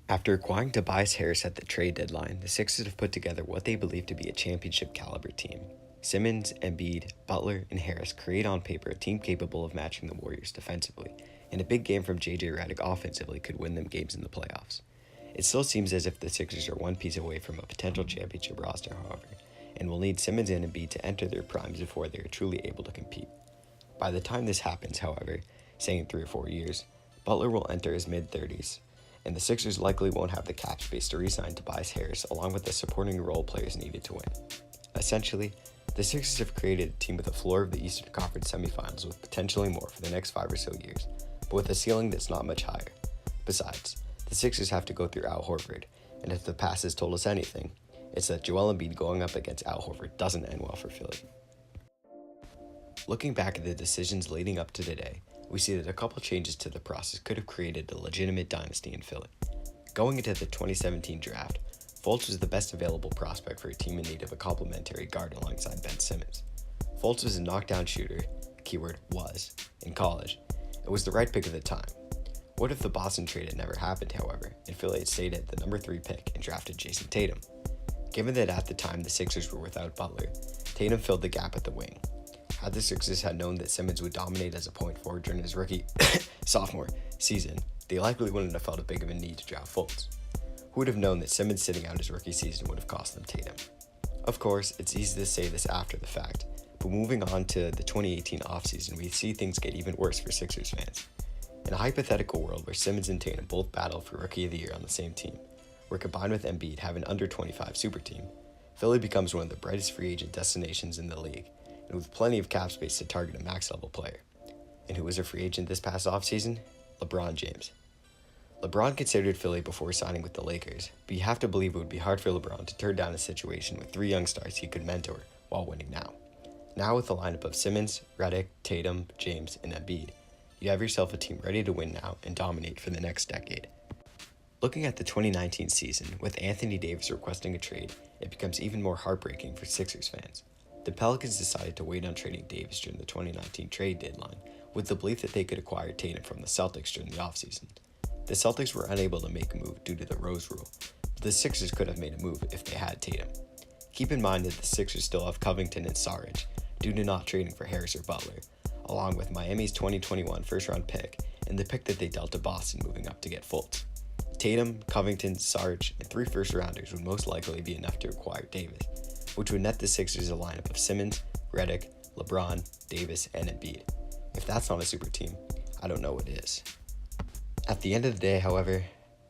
After acquiring Tobias Harris at the trade deadline, the Sixers have put together what they believe to be a championship caliber team. Simmons, Embiid, Butler, and Harris create on paper a team capable of matching the Warriors defensively, and a big game from JJ Redick offensively could win them games in the playoffs. It still seems as if the Sixers are one piece away from a potential championship roster, however, and will need Simmons and Embiid to enter their primes before they are truly able to compete. By the time this happens, however, say in 3 or 4 years, Butler will enter his mid-30s, and the Sixers likely won't have the cap space to re-sign Tobias Harris along with the supporting role players needed to win. Essentially, the Sixers have created a team with a floor of the Eastern Conference semifinals with potentially more for the next 5 or so years, but with a ceiling that's not much higher. Besides, the Sixers have to go through Al Horford, and if the past has told us anything, it's that Joel Embiid going up against Al Horford doesn't end well for Philly. Looking back at the decisions leading up to today, we see that a couple changes to the process could have created a legitimate dynasty in Philly. Going into the 2017 draft, Fultz was the best available prospect for a team in need of a complementary guard alongside Ben Simmons. Fultz was a knockdown shooter, keyword was, in college. It was the right pick at the time. What if the Boston trade had never happened, however, and Philly had stayed at the number 3 pick and drafted Jason Tatum? Given that at the time the Sixers were without Butler, Tatum filled the gap at the wing. Had the Sixers had known that Simmons would dominate as a point forward during his rookie sophomore season, they likely wouldn't have felt a big of a need to draft Fultz. Who would have known that Simmons sitting out his rookie season would have cost them Tatum? Of course, it's easy to say this after the fact, but moving on to the 2018 offseason, we see things get even worse for Sixers fans. In a hypothetical world where Simmons and Tatum both battle for Rookie of the Year on the same team, where combined with Embiid have an under 25 super team, Philly becomes one of the brightest free agent destinations in the league, and with plenty of cap space to target a max level player. And who was a free agent this past offseason? LeBron James. LeBron considered Philly before signing with the Lakers, but you have to believe it would be hard for LeBron to turn down a situation with 3 young stars he could mentor while winning now. Now with a lineup of Simmons, Redick, Tatum, James, and Embiid, you have yourself a team ready to win now and dominate for the next decade. Looking at the 2019 season, with Anthony Davis requesting a trade, it becomes even more heartbreaking for Sixers fans. The Pelicans decided to wait on trading Davis during the 2019 trade deadline, with the belief that they could acquire Tatum from the Celtics during the offseason. The Celtics were unable to make a move due to the Rose Rule, but the Sixers could have made a move if they had Tatum. Keep in mind that the Sixers still have Covington and Saric, due to not trading for Harris or Butler, along with Miami's 2021 first-round pick and the pick that they dealt to Boston moving up to get Fultz. Tatum, Covington, Saric, and 3 first-rounders would most likely be enough to acquire Davis, which would net the Sixers a lineup of Simmons, Redick, LeBron, Davis, and Embiid. If that's not a super team, I don't know what is. At the end of the day, however,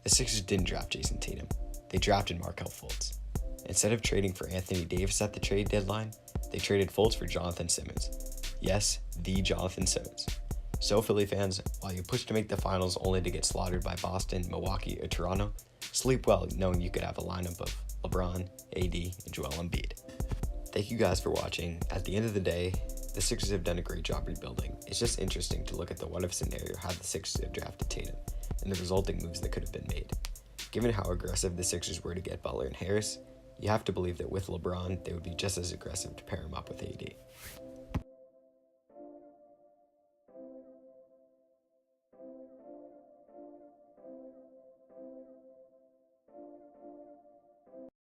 the Sixers didn't draft Jason Tatum. They drafted Markelle Fultz. Instead of trading for Anthony Davis at the trade deadline, they traded Fultz for Jonathan Simmons. Yes, the Jonathan Simmons. So Philly fans, while you push to make the finals only to get slaughtered by Boston, Milwaukee, or Toronto, sleep well knowing you could have a lineup of LeBron, AD, and Joel Embiid. Thank you guys for watching. At the end of the day, the Sixers have done a great job rebuilding. It's just interesting to look at the what-if scenario had the Sixers have drafted Tatum, and the resulting moves that could have been made. Given how aggressive the Sixers were to get Butler and Harris, you have to believe that with LeBron, they would be just as aggressive to pair him up with AD.